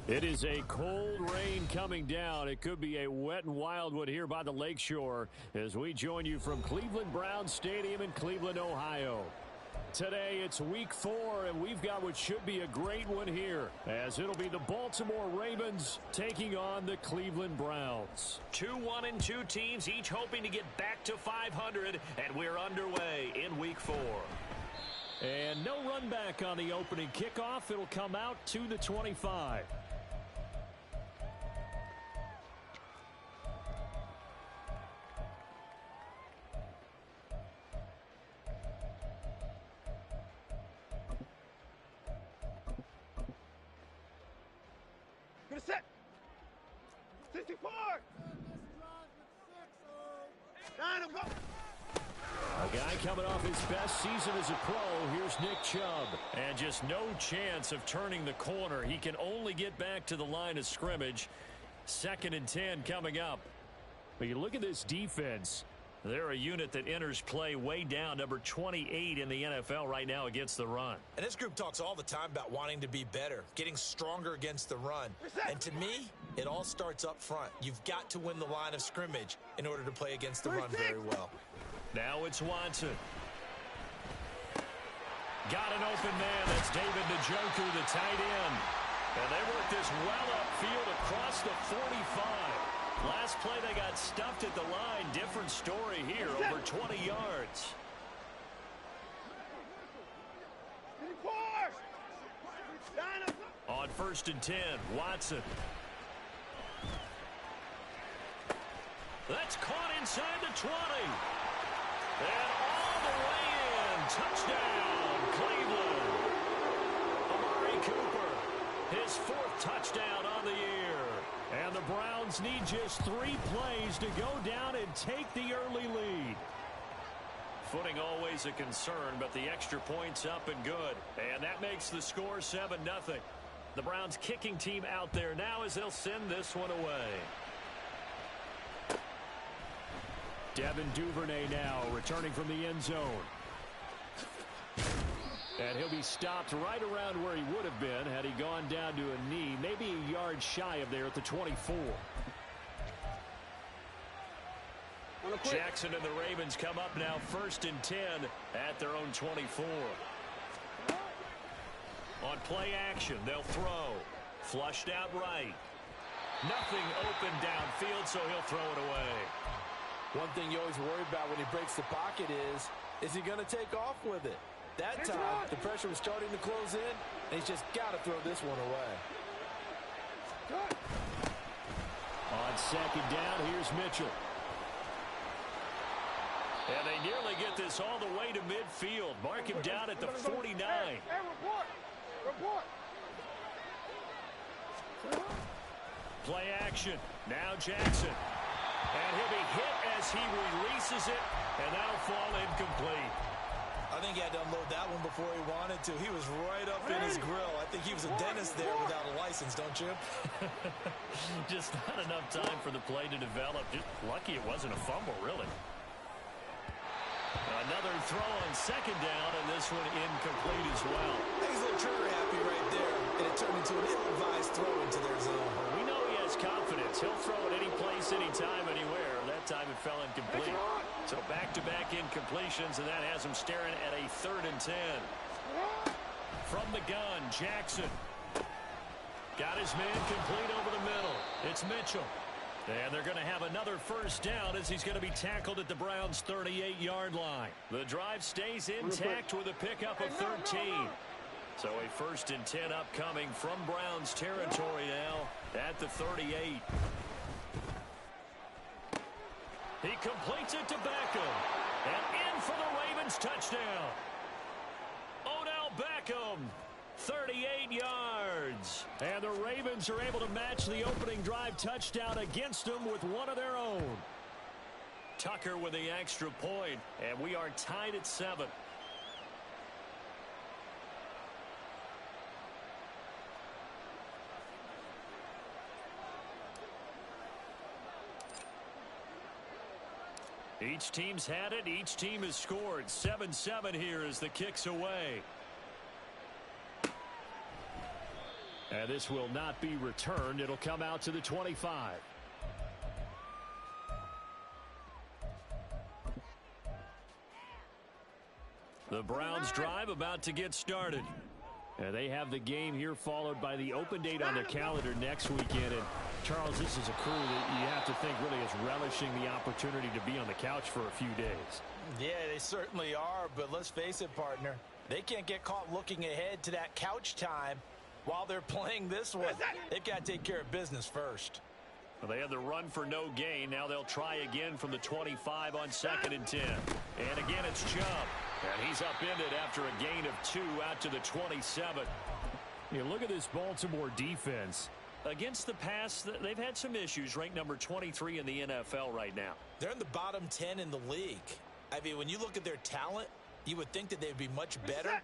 It is a cold rain coming down. It could be a wet and wild one here by the lakeshore as we join you from Cleveland Browns Stadium in Cleveland, Ohio. Today it's week 4, and we've got what should be a great one here, as it'll be the Baltimore Ravens taking on the Cleveland Browns. 2-1-2 teams, each hoping to get back to 500, and we're underway in week 4. And no run back on the opening kickoff. It'll come out to the 25. Gonna set. 64. 9 go. A guy coming off his best season as a pro. Here's Nick Chubb. And just no chance of turning the corner. He can only get back to the line of scrimmage. 2nd and 10 coming up. But you look at this defense. They're a unit that enters play way down, number 28 in the NFL right now against the run. And this group talks all the time about wanting to be better, getting stronger against the run. And to me, it all starts up front. You've got to win the line of scrimmage in order to play against the run very well. Now it's Watson. Got an open man. That's David Njoku, the tight end. And they work this well upfield across the 45. Last play they got stuffed at the line. Different story here, over 20 yards. 24. On 1st and 10, Watson. That's caught inside the 20. And all the way in. Touchdown, Cleveland. Amari Cooper, his 4th touchdown on the year. And the Browns need just 3 plays to go down and take the early lead. Footing always a concern, but the extra point's up and good. And that makes the score 7-0. The Browns kicking team out there now as they'll send this one away. Devin Duvernay now returning from the end zone. And he'll be stopped right around where he would have been had he gone down to a knee, maybe a yard shy of there at the 24. Jackson and the Ravens come up now 1st and 10 at their own 24. On play action, they'll throw. Flushed out right. Nothing open downfield, so he'll throw it away. One thing you always worry about when he breaks the pocket is he going to take off with it? That time, the pressure was starting to close in, and he's just got to throw this one away. On 2nd down, here's Mitchell. And they nearly get this all the way to midfield. Mark him down at the 49. Hey, report. Play action. Now Jackson. And he'll be hit as he releases it, and that'll fall incomplete. I think he had to unload that one before he wanted to. He was right up in his grill. I think he was a dentist there without a license, don't you? Just not enough time for the play to develop. Just lucky it wasn't a fumble, really. Another throw on 2nd down, and this one incomplete as well. He's a little trigger happy right there, and it turned into an ill-advised throw into their zone. We know he has confidence. He'll throw it any place, anytime, anywhere. That time it fell incomplete. So back-to-back incompletions, and that has him staring at a 3rd and 10. From the gun, Jackson. Got his man complete over the middle. It's Mitchell. And they're going to have another 1st down as he's going to be tackled at the Browns' 38-yard line. The drive stays intact with a pickup of 13. So a 1st and 10 upcoming from Browns territory now at the 38. He completes it to Beckham. And in for the Ravens touchdown. Odell Beckham, 38 yards. And the Ravens are able to match the opening drive touchdown against them with one of their own. Tucker with the extra point, and we are tied at 7. Each team's had it. Each team has scored. 7-7 here as the kick's away. And this will not be returned. It'll come out to the 25. The Browns drive about to get started. And they have the game here followed by the open date on their calendar next weekend. And Charles, this is a crew that you have to think really is relishing the opportunity to be on the couch for a few days. Yeah, they certainly are, but let's face it, partner. They can't get caught looking ahead to that couch time while they're playing this one. They've got to take care of business first. Well, they had the run for no gain. Now they'll try again from the 25 on 2nd and 10. And again, it's Chubb. And he's upended after a gain of 2 out to the 27. You look at this Baltimore defense. Against the pass, they've had some issues. Ranked number 23 in the NFL right now. They're in the bottom 10 in the league. I mean, when you look at their talent, you would think that they'd be much better.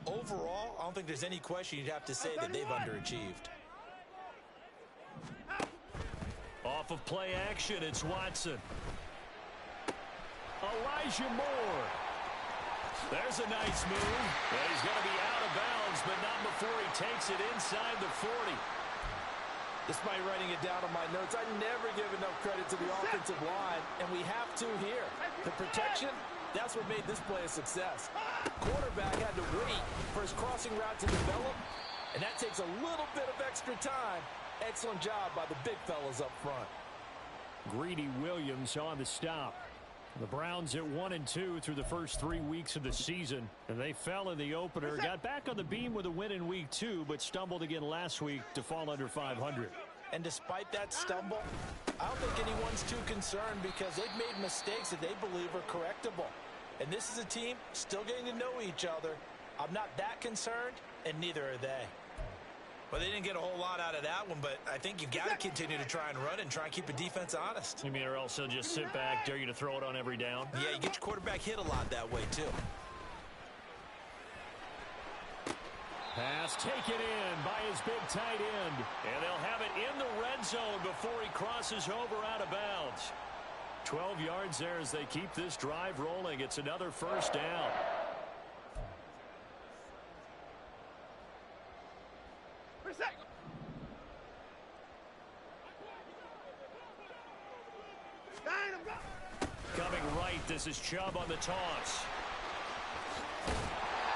Overall, I don't think there's any question you'd have to say that they've underachieved. Off of play action, it's Watson. Elijah Moore. There's a nice move. And he's going to be out of bounds, but not before he takes it inside the 40. Despite writing it down on my notes, I never give enough credit to the offensive line, and we have to here. The protection, that's what made this play a success. Quarterback had to wait for his crossing route to develop, and that takes a little bit of extra time. Excellent job by the big fellas up front. Greedy Williams on the stop. The Browns at 1-2 through the first 3 weeks of the season, and they fell in the opener, got back on the beam with a win in week 2, but stumbled again last week to fall under 500. And despite that stumble, I don't think anyone's too concerned because they've made mistakes that they believe are correctable. And this is a team still getting to know each other. I'm not that concerned, and neither are they. Well, they didn't get a whole lot out of that one, but I think you've got to continue to try and run and try and keep the defense honest. You mean, or else they'll just sit back, dare you to throw it on every down? Yeah, you get your quarterback hit a lot that way, too. Pass taken in by his big tight end. And they'll have it in the red zone before he crosses over out of bounds. 12 yards there as they keep this drive rolling. It's another first down. Coming right, this is Chubb on the toss.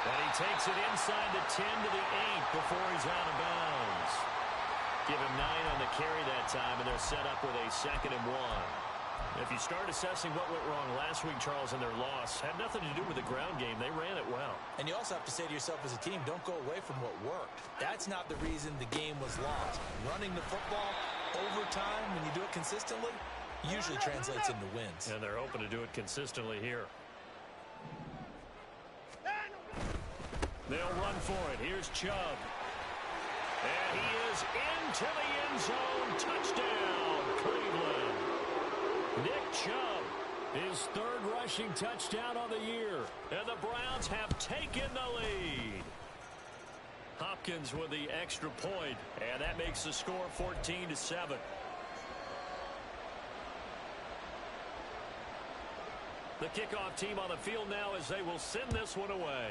And he takes it inside the 10 to the 8 before he's out of bounds. Give him 9 on the carry that time, and they're set up with a 2nd and 1. If you start assessing what went wrong last week, Charles, in their loss, had nothing to do with the ground game. They ran it well. And you also have to say to yourself as a team, don't go away from what worked. That's not the reason the game was lost. Running the football over time, when you do it consistently, usually translates into wins. And they're hoping to do it consistently here. They'll run for it. Here's Chubb. And he is into the end zone. Touchdown, Cleveland. Nick Chubb, his 3rd rushing touchdown on the year. And the Browns have taken the lead. Hopkins with the extra point, and that makes the score 14-7. The kickoff team on the field now as they will send this one away.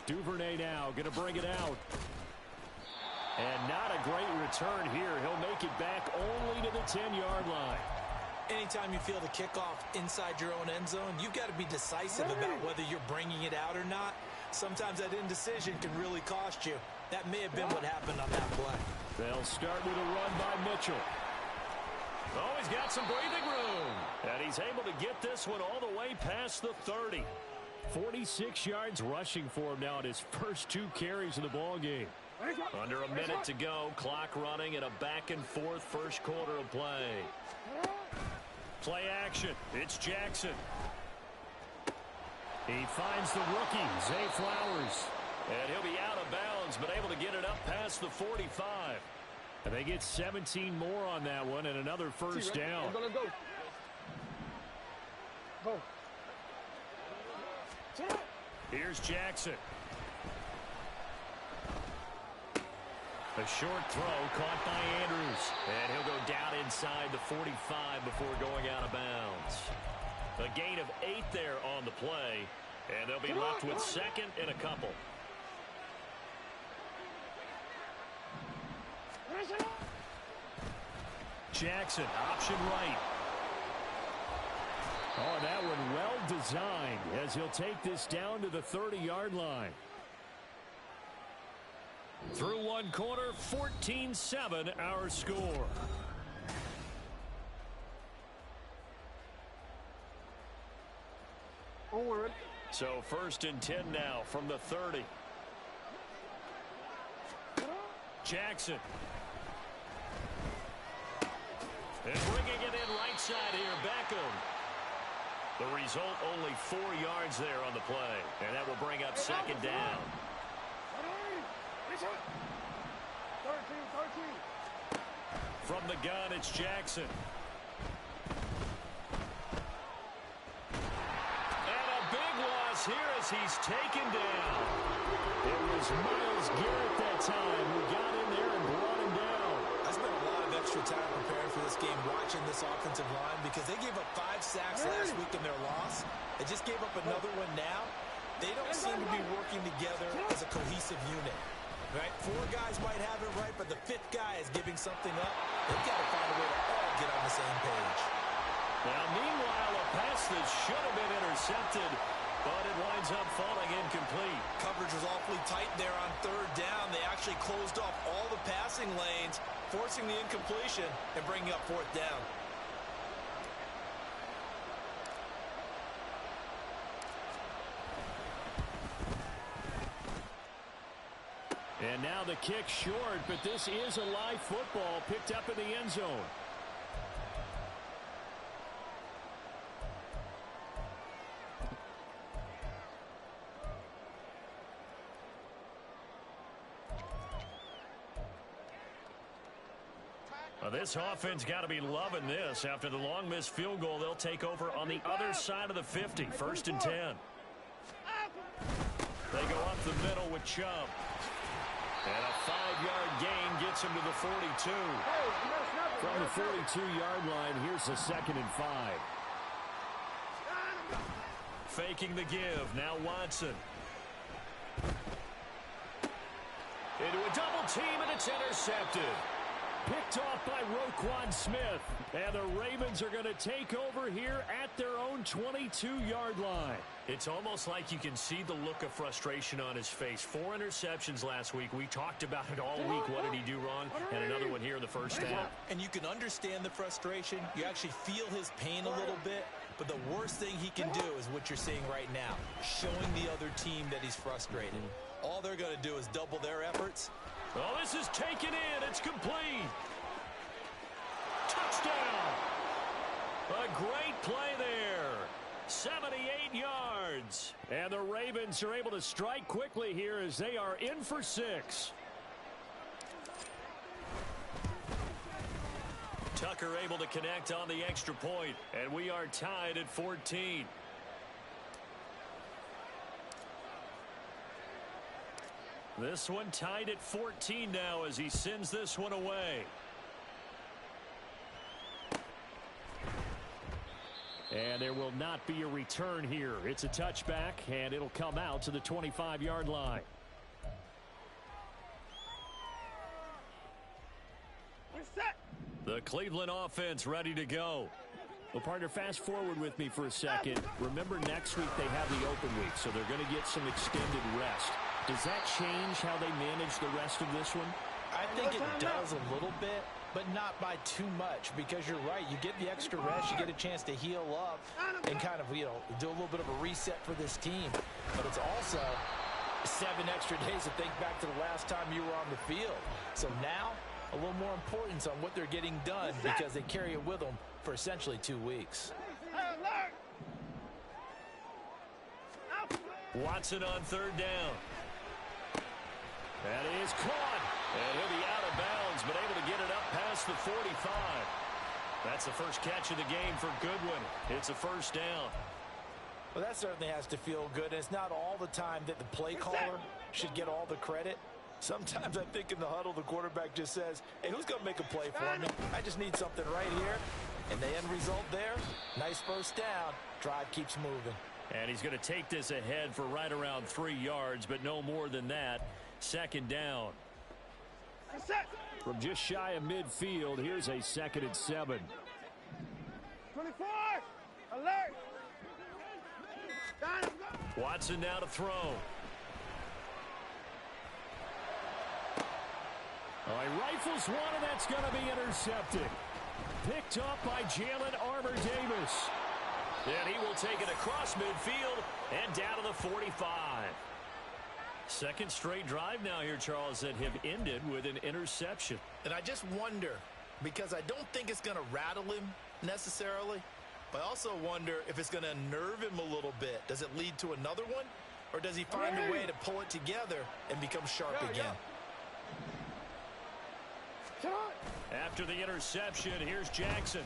Duvernay now going to bring it out. And not a great return here. He'll make it back only to the 10-yard line. Anytime you feel the kickoff inside your own end zone, you've got to be decisive about whether you're bringing it out or not. Sometimes that indecision can really cost you. That may have been what happened on that play. They'll start with a run by Mitchell. Oh, he's got some breathing room. And he's able to get this one all the way past the 30. 46 yards rushing for him now at his first 2 carries of the ball game. Under a minute to go, clock running, and a back-and-forth first quarter of play. Play action. It's Jackson. He finds the rookie, Zay Flowers. And he'll be out of bounds, but able to get it up past the 45. And they get 17 more on that one and another first down. Here's Jackson. A short throw caught by Andrews. And he'll go down inside the 45 before going out of bounds. A gain of 8 there on the play. And they'll be left with second and a couple. Jackson, option right. Oh, that one well designed as he'll take this down to the 30-yard line. Through one quarter, 14-7 our score. So 1st and 10 now from the 30. Jackson. And bringing it in right side here, Beckham. The result, only 4 yards there on the play. And that will bring up second down. 13. From the gun, it's Jackson. And a big loss here as he's taken down. It was Myles Garrett that time who got in there and brought him down. I spent a lot of extra time preparing for this game, watching this offensive line, because they gave up 5 sacks last week in their loss. They just gave up another one now. They don't seem to be working together as a cohesive unit. Right? 4 guys might have it right, but the 5th guy is giving something up. They've got to find a way to all get on the same page. Now, meanwhile, a pass that should have been intercepted, but it winds up falling incomplete. Coverage was awfully tight there on 3rd down. They actually closed off all the passing lanes, forcing the incompletion and bringing up 4th down. And now the kick short, but this is a live football picked up in the end zone. Well, this offense got to be loving this. After the long missed field goal, they'll take over on the other side of the 50, 1st and 10. They go up the middle with Chubb. And a 5-yard gain gets him to the 42. From the 42-yard line, here's a 2nd and 5. Faking the give. Now Watson. Into a double team, and it's intercepted. Picked off by Roquan Smith. And the Ravens are going to take over here at their own 22-yard line. It's almost like you can see the look of frustration on his face. 4 interceptions last week. We talked about it all week. What did he do wrong? And another one here in the first half. And you can understand the frustration. You actually feel his pain a little bit. But the worst thing he can do is what you're seeing right now, showing the other team that he's frustrated. All they're going to do is double their efforts. Oh, this is taken in. It's complete. Touchdown. A great play there. 78 yards. And the Ravens are able to strike quickly here as they are in for 6. Tucker able to connect on the extra point, and we are tied at 14. This one tied at 14 now as he sends this one away. And there will not be a return here. It's a touchback, and it'll come out to the 25-yard line. The Cleveland offense ready to go. Well, partner, fast forward with me for a second. Remember, next week they have the open week, so they're going to get some extended rest. Does that change how they manage the rest of this one? I think it does a little bit, but not by too much, because you're right. You get the extra rest, you get a chance to heal up and kind of, do a little bit of a reset for this team. But it's also 7 extra days to think back to the last time you were on the field. So now, a little more importance on what they're getting done because they carry it with them for essentially 2 weeks. Watson on 3rd down. That is caught. And he'll be out of bounds, but able to get it up past the 45. That's the first catch of the game for Goodwin. It's a 1st down. Well, that certainly has to feel good. It's not all the time that the play caller should get all the credit. Sometimes I think in the huddle, the quarterback just says, hey, who's going to make a play for me? I just need something right here. And the end result there, nice 1st down. Drive keeps moving. And he's going to take this ahead for right around 3 yards, but no more than that. Second down. From just shy of midfield, here's a 2nd and 7. 24. Alert. Watson now to throw. Oh, he rifles one, and that's going to be intercepted. Picked up by Jalen Armour-Davis. And he will take it across midfield and down to the 45. Second straight drive now here, Charles, that have ended with an interception. And I just wonder, because I don't think it's going to rattle him necessarily, but I also wonder if it's going to unnerve him a little bit. Does it lead to another one? Or does he find a way to pull it together and become sharp again? After the interception, here's Jackson.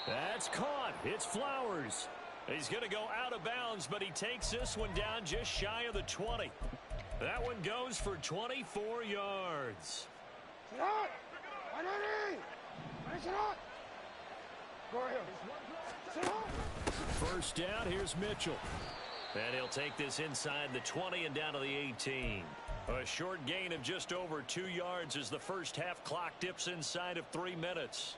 That's caught. It's Flowers. He's going to go out of bounds, but he takes this one down just shy of the 20. That one goes for 24 yards. First down, here's Mitchell. And he'll take this inside the 20 and down to the 18. A short gain of just over 2 yards as the first half clock dips inside of 3 minutes.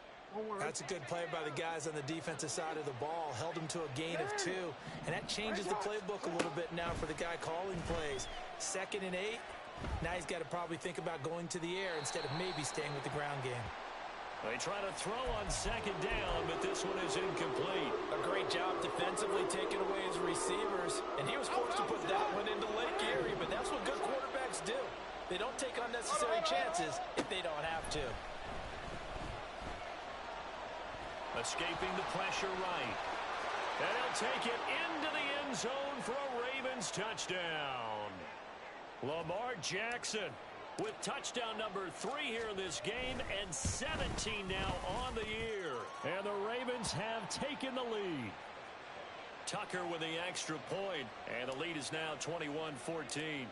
That's a good play by the guys on the defensive side of the ball. Held him to a gain of 2. And that changes the playbook a little bit now for the guy calling plays. 2nd and 8. Now he's got to probably think about going to the air instead of maybe staying with the ground game. They try to throw on 2nd down, but this one is incomplete. A great job defensively taking away his receivers. And he was forced to put that one into Lake Erie, but that's what good quarterbacks do. They don't take unnecessary chances if they don't have to. Escaping the pressure right. And he'll take it into the end zone for a Ravens touchdown. Lamar Jackson with touchdown number 3 here in this game and 17 now on the year. And the Ravens have taken the lead. Tucker with the extra point, and the lead is now 21-14.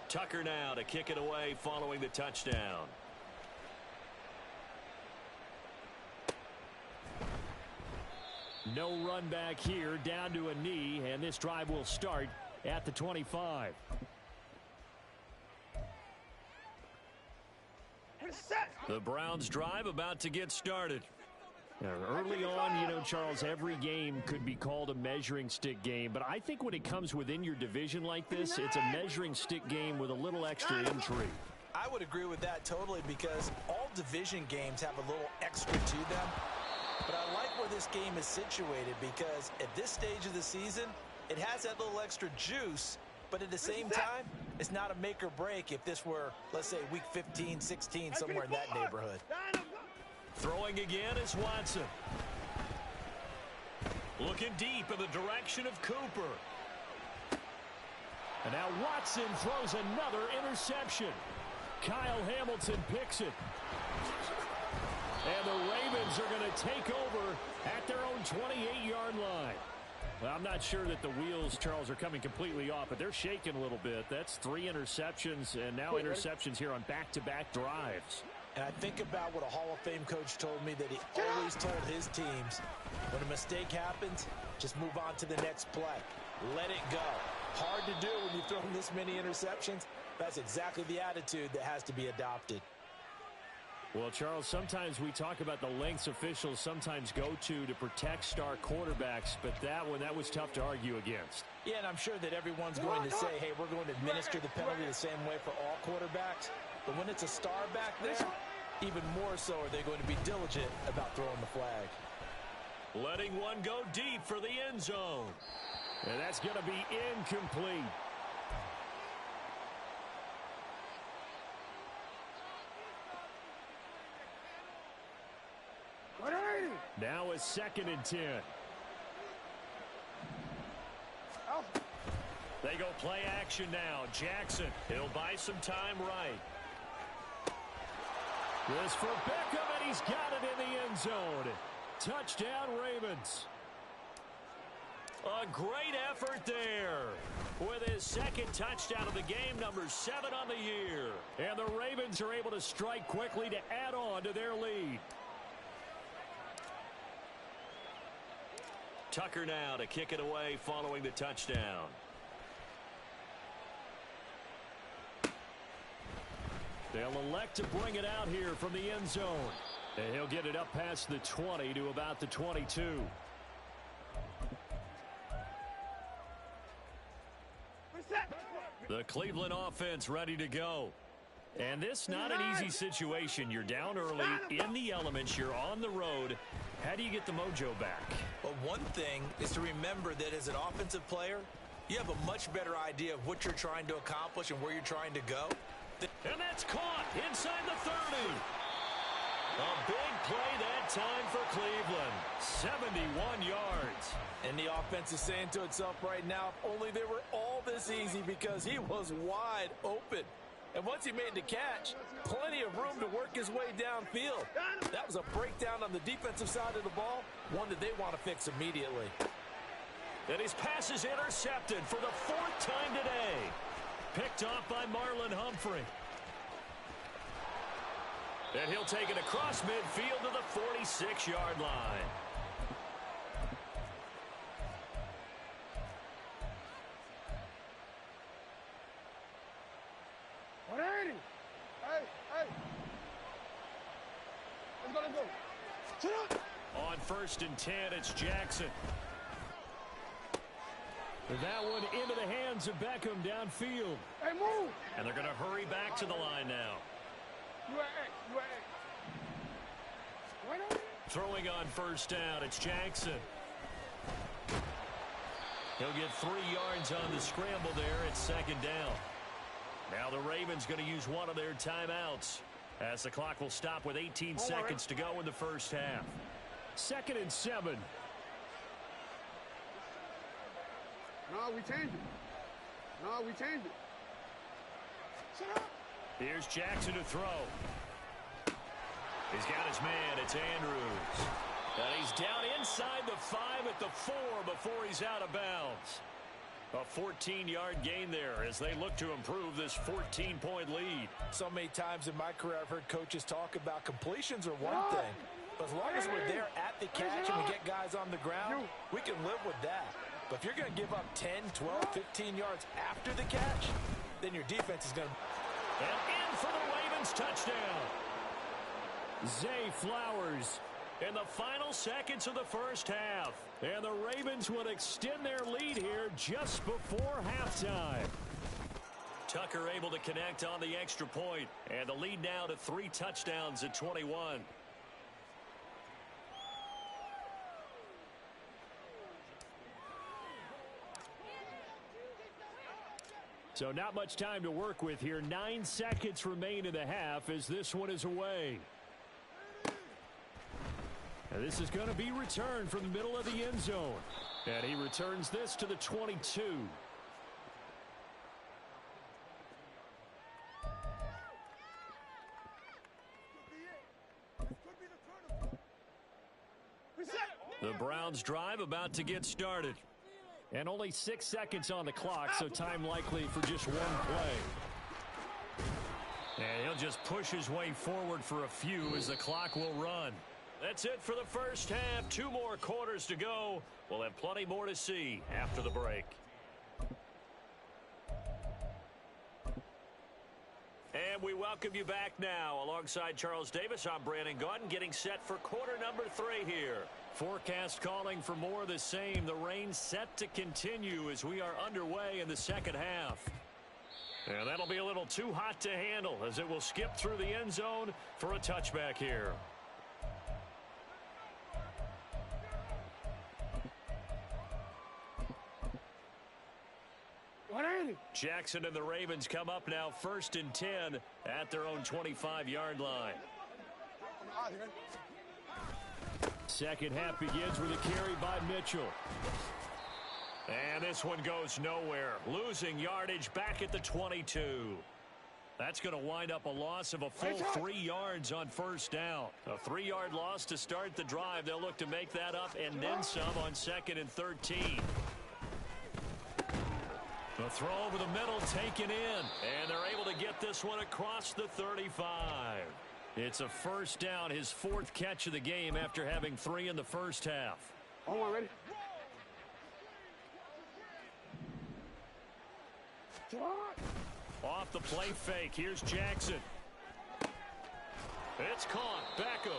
Tucker now to kick it away following the touchdown. No run back here, down to a knee, and this drive will start at the 25. The Browns drive about to get started. Now, early on, Charles, every game could be called a measuring stick game, but I think when it comes within your division like this, it's a measuring stick game with a little extra intrigue. I would agree with that totally because all division games have a little extra to them. But I like where this game is situated because at this stage of the season, it has that little extra juice, but at the same time, it's not a make or break if this were, let's say, week 15, 16, somewhere in that neighborhood. Throwing again is Watson. Looking deep in the direction of Cooper. And now Watson throws another interception. Kyle Hamilton picks it. And the Ravens are going to take over at their own 28-yard line. Well, I'm not sure that the wheels, Charles, are coming completely off, but they're shaking a little bit. That's 3 interceptions, and now interceptions here on back-to-back drives. And I think about what a Hall of Fame coach told me that he always told his teams, when a mistake happens, just move on to the next play. Let it go. Hard to do when you've thrown this many interceptions. That's exactly the attitude that has to be adopted. Well, Charles, sometimes we talk about the lengths officials sometimes go to protect star quarterbacks, but that was tough to argue against. Yeah, and I'm sure that everyone's going to say, hey, we're going to administer the penalty the same way for all quarterbacks. But when it's a star back there, even more so are they going to be diligent about throwing the flag. Letting one go deep for the end zone. And that's going to be incomplete. Now a 2nd and 10. They go play action now. Jackson, he'll buy some time right. This for Beckham, and he's got it in the end zone. Touchdown, Ravens. A great effort there with his 2nd touchdown of the game, number 7 on the year. And the Ravens are able to strike quickly to add on to their lead. Tucker now to kick it away following the touchdown. They'll elect to bring it out here from the end zone. And he'll get it up past the 20 to about the 22. The Cleveland offense ready to go. And this not an easy situation. You're down early, in the elements, you're on the road. How do you get the mojo back? Well, one thing is to remember that as an offensive player, you have a much better idea of what you're trying to accomplish and where you're trying to go. And that's caught inside the 30. A big play that time for Cleveland. 71 yards. And the offense is saying to itself right now, if only they were all this easy, because he was wide open. And once he made the catch, plenty of room to work his way downfield. That was a breakdown on the defensive side of the ball, one that they want to fix immediately. And his pass is intercepted for the 4th time today. Picked off by Marlon Humphrey. And he'll take it across midfield to the 46-yard line. On 1st and 10, it's Jackson. That one into the hands of Beckham downfield. Hey, move! And they're going to hurry back to the line now. Throwing on 1st down, it's Jackson. He'll get 3 yards on the scramble there. It's 2nd down. Now the Ravens going to use one of their timeouts, as the clock will stop with 18 seconds to go in the first half. 2nd and 7. No, we changed it. No, we changed it. Shut up. Here's Jackson to throw. He's got his man. It's Andrews. And he's down inside the 5 at the 4 before he's out of bounds. A 14-yard gain there as they look to improve this 14-point lead. So many times in my career I've heard coaches talk about completions are one thing. But as long as we're there at the catch and we get guys on the ground, we can live with that. But if you're going to give up 10, 12, 15 yards after the catch, then your defense is going to... And in for the Ravens touchdown. Zay Flowers In the final seconds of the first half. And the Ravens would extend their lead here just before halftime. Tucker able to connect on the extra point. And the lead now to 3 touchdowns at 21. So not much time to work with here. 9 seconds remain in the half as this one is away. And this is going to be returned from the middle of the end zone. And he returns this to the 22. The Browns drive about to get started. And only 6 seconds on the clock, so time likely for just one play. And he'll just push his way forward for a few as the clock will run. That's it for the first half. 2 more quarters to go. We'll have plenty more to see after the break. And we welcome you back now. Alongside Charles Davis, I'm Brandon Gaudin, getting set for quarter number 3 here. Forecast calling for more of the same. The rain set to continue as we are underway in the second half. And that'll be a little too hot to handle as it will skip through the end zone for a touchback here. Jackson and the Ravens come up now 1st and 10 at their own 25-yard line. Second half begins with a carry by Mitchell. And this one goes nowhere. Losing yardage back at the 22. That's going to wind up a loss of a full 3 yards on 1st down. A 3-yard loss to start the drive. They'll look to make that up and then some on 2nd and 13. The throw over the middle taken in. And they're able to get this one across the 35. It's a 1st down, his 4th catch of the game after having 3 in the first half. Hold on, ready? Off the play fake. Here's Jackson. It's caught. Beckham.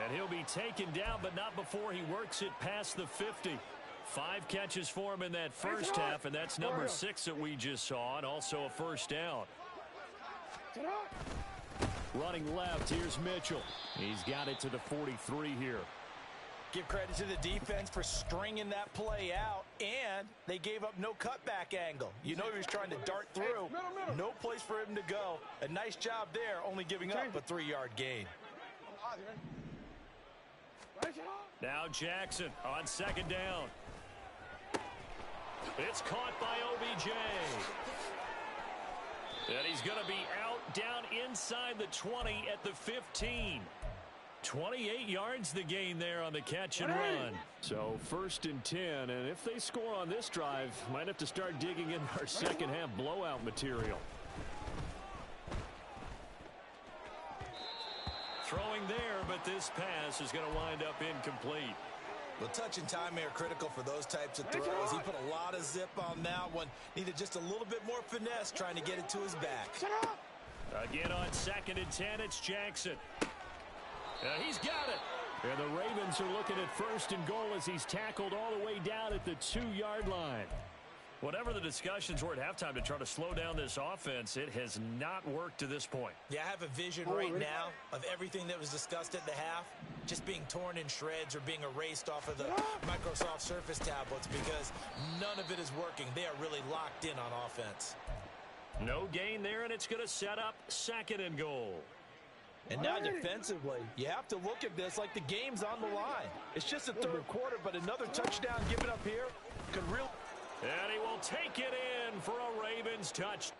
And he'll be taken down, but not before he works it past the 50. 5 catches for him in that first half, and that's number 6 that we just saw, and also a first down. Running left, here's Mitchell. He's got it to the 43 here. Give credit to the defense for stringing that play out, and they gave up no cutback angle. You know he was trying to dart through. No place for him to go. A nice job there, only giving up a 3-yard gain. Now Jackson on second down. It's caught by OBJ. And he's going to be out down inside the 20 at the 15. 28 yards the gain there on the catch and run. So 1st and 10, and if they score on this drive, might have to start digging in our second half blowout material. Throwing there, but this pass is going to wind up incomplete. Well, touch and timing are critical for those types of throws. He put a lot of zip on that one. Needed just a little bit more finesse trying to get it to his back. Again on 2nd and 10, it's Jackson. He's got it. And the Ravens are looking at 1st and goal as he's tackled all the way down at the 2-yard line. Whatever the discussions were at halftime to try to slow down this offense, it has not worked to this point. Yeah, I have a vision right now of everything that was discussed at the half just being torn in shreds or being erased off of the Microsoft Surface tablets because none of it is working. They are really locked in on offense. No gain there, and it's going to set up 2nd and goal. And now defensively, you have to look at this like the game's on the line. It's just the 3rd quarter, but another touchdown given up here could really... And he will take it in for a Ravens touchdown.